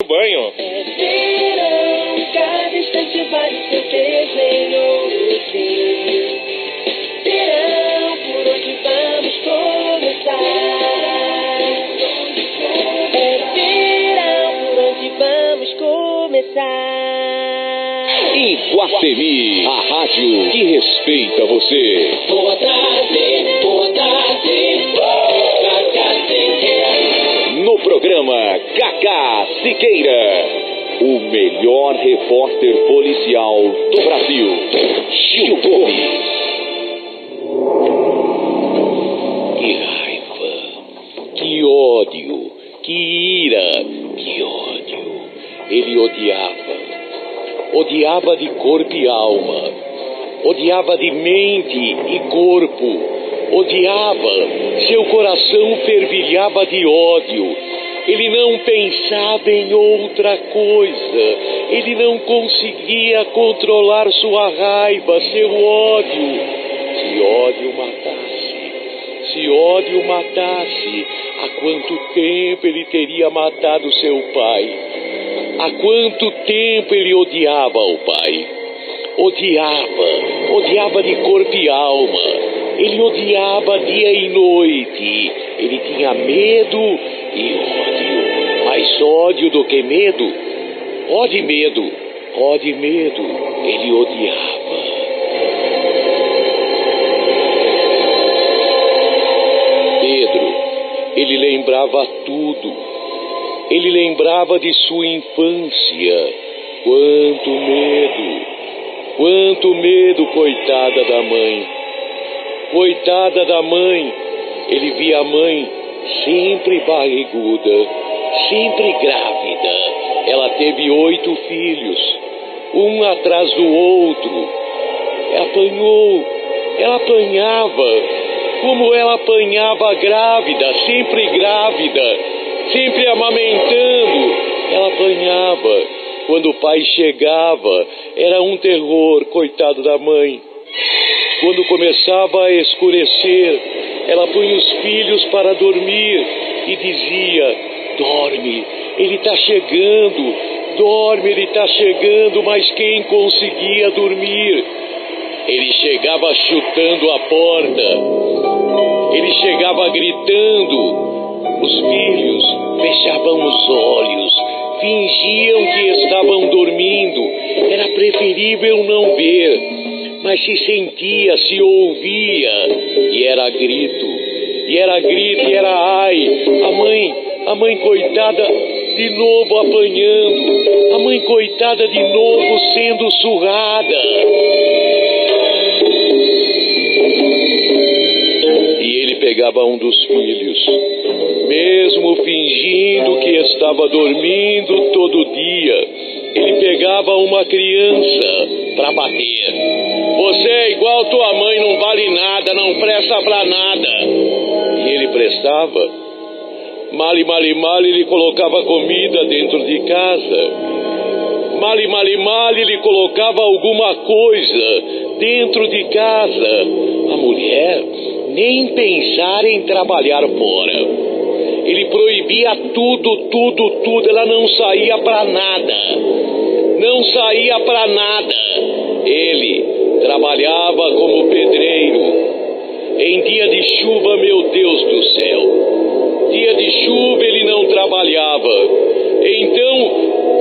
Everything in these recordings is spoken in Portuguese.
banho. É verão, cada instante vale seu desenho. Verão, por onde vamos começar? É verão, por onde vamos começar? Iguatemi, a rádio que respeita você. Boa tarde, boa tarde, Cacá Siqueira. No programa Cacá Siqueira, o melhor repórter policial do Brasil, Gil Gomes. Que raiva, que ódio, que ira, que ódio. Ele odiava de corpo e alma, odiava de mente e corpo, odiava, seu coração fervilhava de ódio. Ele não pensava em outra coisa, ele não conseguia controlar sua raiva, seu ódio. Se ódio matasse, há quanto tempo ele teria matado seu pai? Há quanto tempo ele odiava o pai? Odiava de corpo e alma. Ele odiava dia e noite. Ele tinha medo e ódio. Mais ódio do que medo? Ódio e medo. Ele odiava. Pedro, ele lembrava tudo. Ele lembrava de sua infância. Quanto medo, coitada da mãe. Ele via a mãe sempre barriguda, sempre grávida. Ela teve 8 filhos, um atrás do outro. Ela apanhava, como ela apanhava grávida, sempre amamentando. Ela apanhava. Quando o pai chegava, era um terror, coitado da mãe. Quando começava a escurecer, ela punha os filhos para dormir e dizia: dorme, ele está chegando, dorme, ele está chegando. Mas quem conseguia dormir? Ele chegava chutando a porta, ele chegava gritando. Os filhos fechavam os olhos, fingiam que estavam dormindo. Era preferível não ver, mas se sentia, se ouvia. E era grito, e era ai. A mãe coitada de novo apanhando. A mãe coitada de novo sendo surrada. E ele pegava um dos filhos, mesmo fingindo que estava dormindo todo dia. Ele pegava uma criança para bater. Você é igual tua mãe, não vale nada, não presta pra nada. E ele prestava. Mal, ele colocava comida dentro de casa. Mal, ele colocava alguma coisa dentro de casa. A mulher nem pensar em trabalhar fora. Ele proibia tudo. Ela não saía pra nada. Ele trabalhava como pedreiro. Em dia de chuva, meu Deus do céu. Dia de chuva ele não trabalhava. Então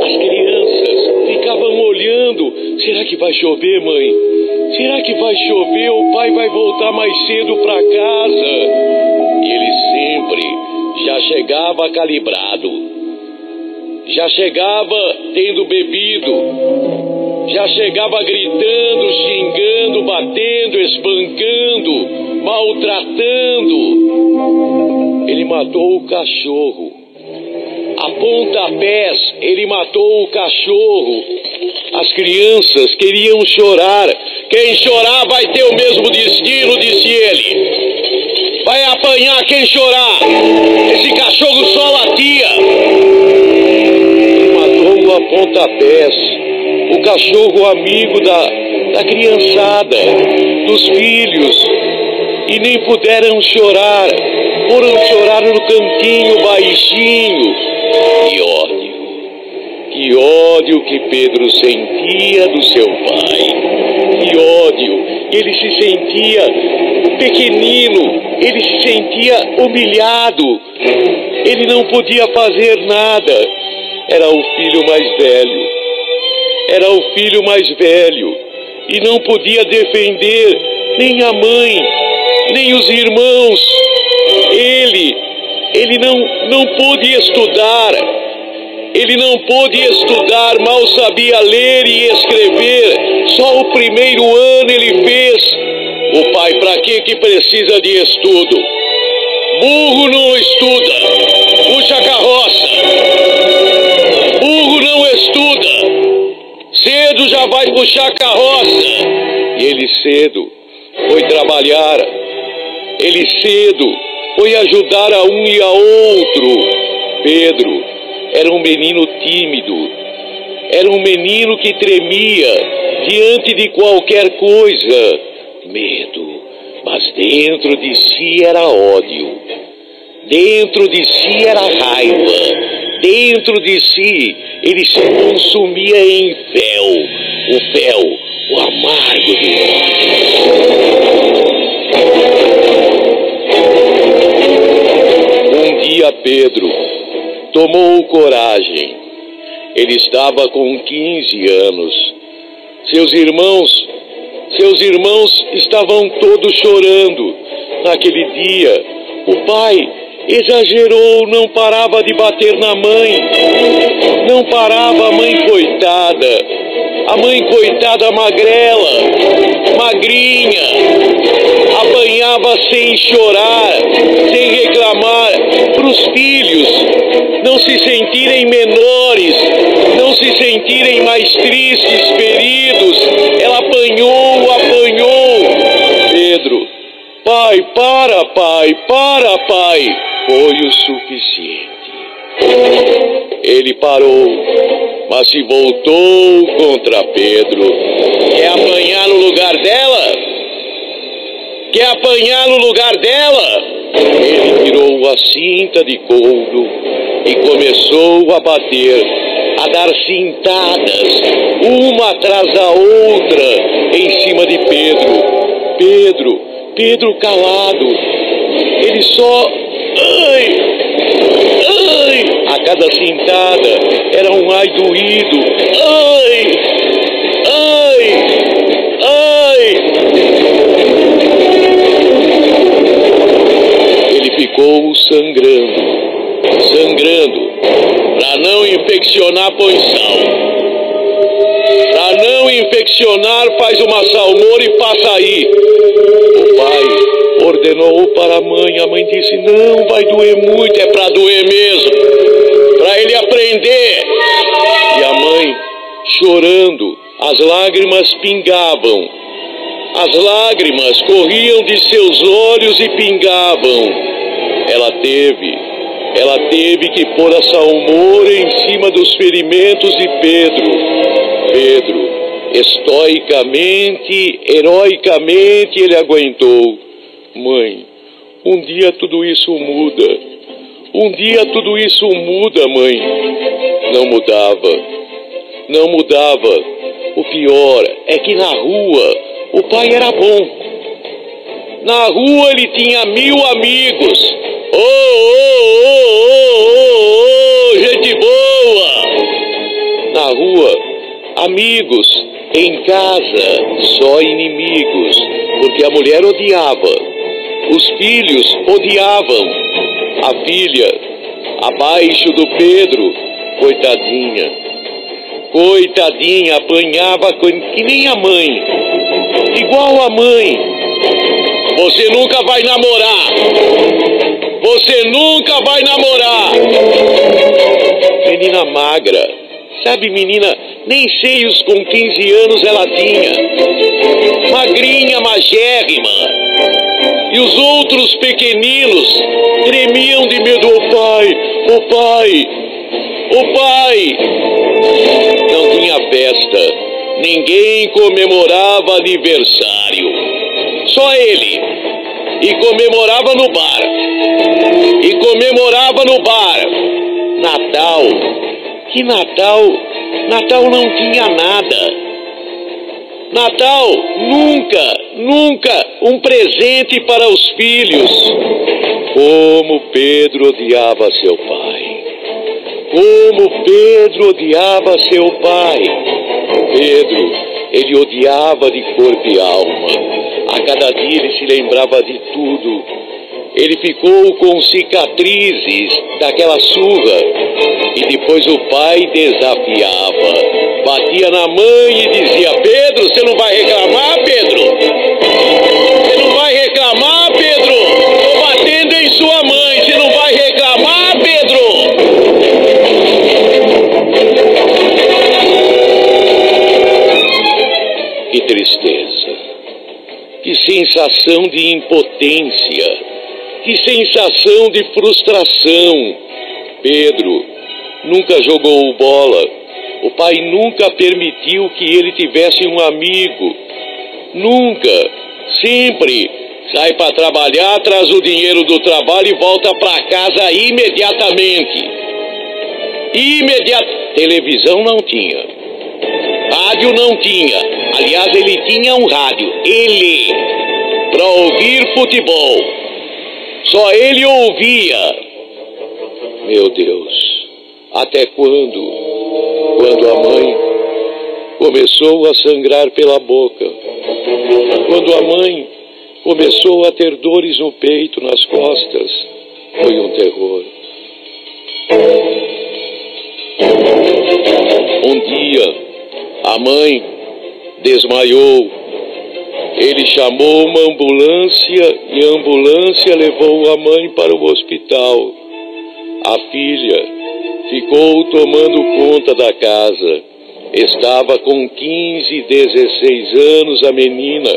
as crianças ficavam olhando. Será que vai chover, mãe? Será que vai chover? O pai vai voltar mais cedo pra casa. E ele sempre já chegava calibrado, já chegava tendo bebido, já chegava gritando, xingando, batendo, espancando, maltratando. Ele matou o cachorro. A pontapés, ele matou o cachorro. As crianças queriam chorar. Quem chorar vai ter o mesmo destino, disse ele. Vai apanhar quem chorar. Esse cachorro só latia. Ele matou a pontapés o cachorro amigo da criançada, dos filhos. E nem puderam chorar. Foram chorar no cantinho baixinho. Que ódio que Pedro sentia do seu pai. Que ódio. Ele se sentia pequenino. Ele se sentia humilhado. Ele não podia fazer nada. Era o filho mais velho. Era o filho mais velho. E não podia defender nem a mãe, nem os irmãos. Ele não pôde estudar. Ele não pôde estudar, mal sabia ler e escrever. Só o primeiro ano ele fez. O pai, para que precisa de estudo? Burro não estuda, puxa a carroça. Burro não estuda, cedo já vai puxar a carroça. E ele cedo foi trabalhar. Ele cedo foi ajudar a um e a outro. Pedro era um menino tímido. Era um menino que tremia diante de qualquer coisa. Medo. Mas dentro de si era ódio. Dentro de si era raiva. Dentro de si ele se consumia em fel. O fel, o amargo do ódio. Um dia Pedro tomou coragem. Ele estava com 15 anos. Seus irmãos estavam todos chorando. Naquele dia, o pai exagerou, não parava de bater na mãe. Não parava, a mãe coitada. A mãe coitada magrela, magrinha, apanhava sem chorar, sem reclamar, para os filhos não se sentirem menores, não se sentirem mais tristes, feridos. Ela apanhou. Pedro, pai, para, pai. Foi o suficiente. Ele parou, mas se voltou contra Pedro. Quer apanhar no lugar dela? Quer apanhar no lugar dela? Ele tirou a cinta de couro e começou a bater, a dar cintadas, uma atrás da outra, em cima de Pedro. Pedro calado. Ele só... Ai! A cada cintada era um ai doído. Ai! Ele ficou sangrando. Para não infeccionar, põe sal. Para não infeccionar, faz uma salmoura e passa aí. O pai ordenou para a mãe disse, não, vai doer muito, é para doer mesmo, para ele aprender. E a mãe, chorando, as lágrimas pingavam, as lágrimas corriam de seus olhos e pingavam. Ela teve que pôr a salmoura em cima dos ferimentos de Pedro, estoicamente, heroicamente, ele aguentou. Mãe, um dia tudo isso muda. Um dia tudo isso muda, mãe. Não mudava. O pior é que na rua o pai era bom. Na rua ele tinha 1000 amigos. Gente boa! Na rua, amigos. Em casa, só inimigos. Porque a mulher odiava. Os filhos odiavam. A filha, abaixo do Pedro, coitadinha, apanhava que nem a mãe. Igual a mãe. Você nunca vai namorar. Menina magra. Sabe, menina, nem seios com 15 anos ela tinha. Magrinha, magérrima. E os outros pequeninos tremiam de medo. O pai! Não tinha festa. Ninguém comemorava aniversário. Só ele. E comemorava no bar. Natal. Que Natal Natal não tinha nada. Natal, nunca um presente para os filhos. Como Pedro odiava seu pai. Como Pedro odiava seu pai. Pedro, ele odiava de corpo e alma. A cada dia ele se lembrava de tudo. Ele ficou com cicatrizes daquela surra. E depois o pai desafiava. Batia na mãe e dizia: Pedro, você não vai reclamar, Pedro? Você não vai reclamar, Pedro? Estou batendo em sua mãe, você não vai reclamar, Pedro? Que tristeza, que sensação de impotência, que sensação de frustração. Pedro nunca jogou bola. O pai nunca permitiu que ele tivesse um amigo. Nunca. Sempre sai para trabalhar, traz o dinheiro do trabalho e volta para casa imediatamente. Televisão não tinha. Rádio não tinha. Aliás, ele tinha um rádio. Para ouvir futebol. Só ele ouvia. Meu Deus. Até quando? Quando a mãe começou a sangrar pela boca, quando a mãe começou a ter dores no peito, nas costas, foi um terror. Um dia, a mãe desmaiou. Ele chamou uma ambulância e a ambulância levou a mãe para o hospital. A filha ficou tomando conta da casa. Estava com 15, 16 anos a menina.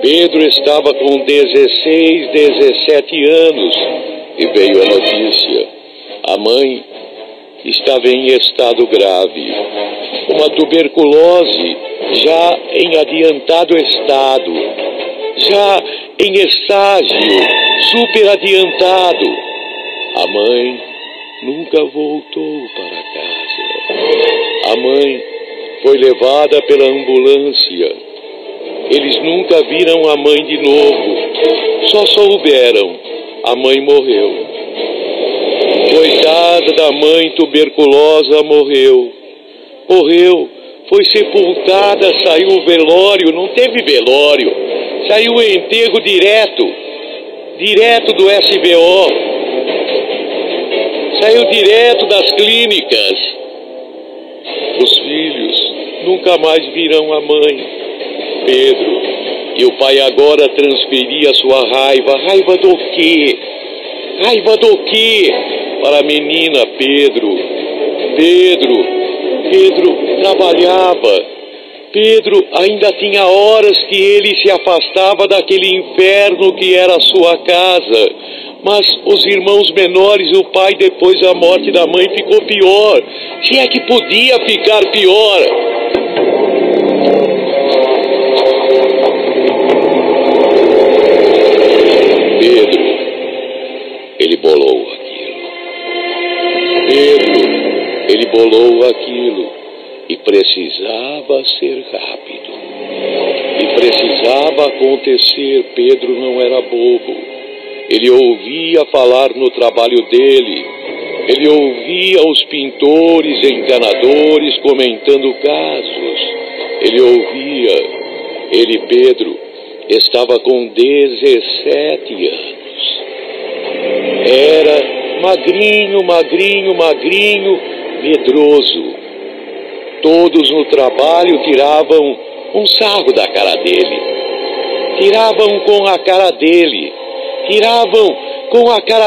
Pedro estava com 16, 17 anos e veio a notícia. A mãe estava em estado grave. Uma tuberculose já em adiantado estado. Já em estágio super adiantado. A mãe nunca voltou para casa. A mãe foi levada pela ambulância. Eles nunca viram a mãe de novo. Só souberam, a mãe morreu. Coitada da mãe tuberculosa, morreu. Morreu, foi sepultada, saiu o velório, não teve velório. Saiu o enterro direto do SBO. Saiu direto das clínicas. Os filhos nunca mais viram a mãe. Pedro, e o pai agora transferia sua raiva. Raiva do quê? Raiva do quê? Para a menina Pedro. Pedro trabalhava. Pedro ainda tinha horas que ele se afastava daquele inferno que era a sua casa. Mas os irmãos menores, o pai, depois da morte da mãe, ficou pior. Se é que podia ficar pior. Pedro, ele bolou aquilo. Ele bolou aquilo. E precisava ser rápido. E precisava acontecer. Pedro não era bobo. Ele ouvia falar no trabalho dele. Ele ouvia os pintores e encanadores comentando casos. Ele ouvia. Ele, Pedro, estava com 17 anos. Era magrinho, medroso. Todos no trabalho tiravam um sarro da cara dele. Tiravam com a cara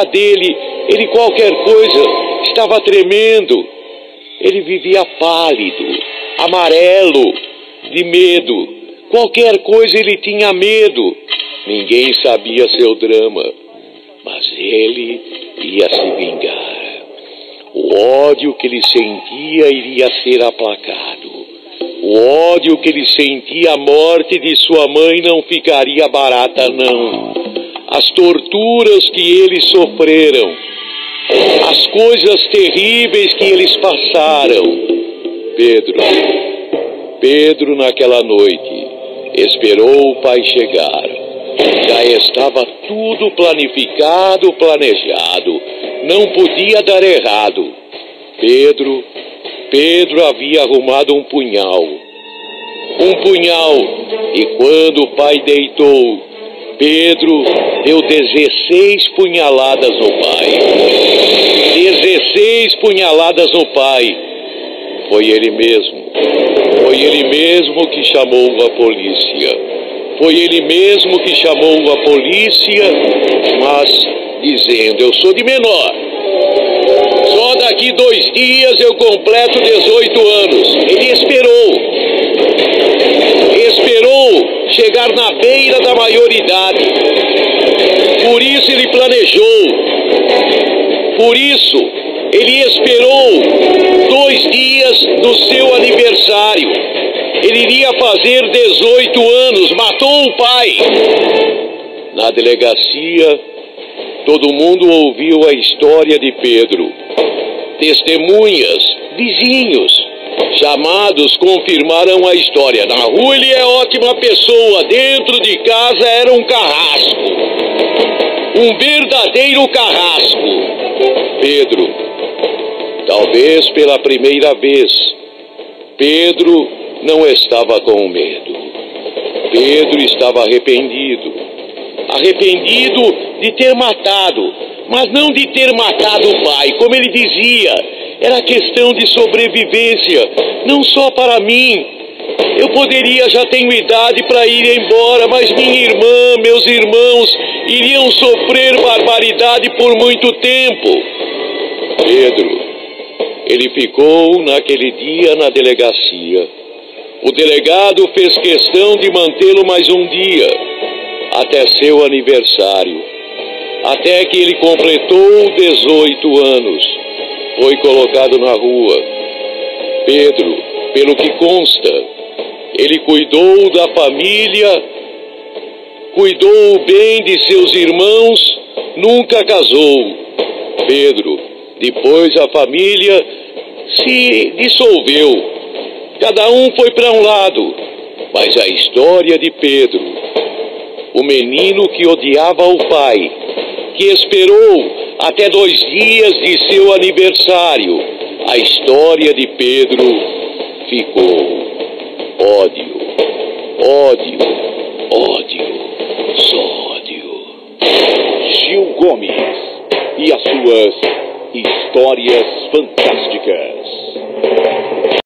dele. Ele qualquer coisa estava tremendo. Ele vivia pálido, amarelo, de medo. Qualquer coisa ele tinha medo. Ninguém sabia seu drama. Mas ele ia se vingar. O ódio que ele sentia iria ser aplacado. O ódio que ele sentia, a morte de sua mãe não ficaria barata, não. As torturas que eles sofreram as coisas terríveis que eles passaram. Pedro naquela noite esperou o pai chegar. Já estava tudo planificado, planejado. Não podia dar errado. Pedro havia arrumado um punhal. E quando o pai deitou, Pedro deu 16 punhaladas no pai. 16 punhaladas no pai. Foi ele mesmo que chamou a polícia. Mas dizendo: eu sou de menor. Só daqui 2 dias eu completo 18 anos. Ele esperou chegar na beira da maioridade. Por isso ele planejou. Por isso ele esperou 2 dias do seu aniversário. Ele iria fazer 18 anos, matou o pai. Na delegacia, todo mundo ouviu a história de Pedro. Testemunhas, vizinhos, chamados confirmaram a história. Na rua ele é ótima pessoa, dentro de casa era um carrasco. Um verdadeiro carrasco. Pedro, talvez pela primeira vez, Pedro não estava com medo. Pedro estava arrependido. Arrependido de ter matado, mas não de ter matado o pai. Como ele dizia, era questão de sobrevivência, não só para mim. Eu poderia, já tenho idade para ir embora, mas minha irmã, meus irmãos iriam sofrer barbaridade por muito tempo. Pedro, ele ficou naquele dia na delegacia. O delegado fez questão de mantê-lo mais um dia, até seu aniversário, até que ele completou 18 anos. Foi colocado na rua. Pedro, pelo que consta, ele cuidou da família, cuidou bem de seus irmãos, nunca casou. Pedro, depois a família se dissolveu. Cada um foi para um lado, mas a história de Pedro, o menino que odiava o pai, que esperou até 2 dias de seu aniversário, a história de Pedro ficou. Ódio, só ódio. Gil Gomes e as suas histórias fantásticas.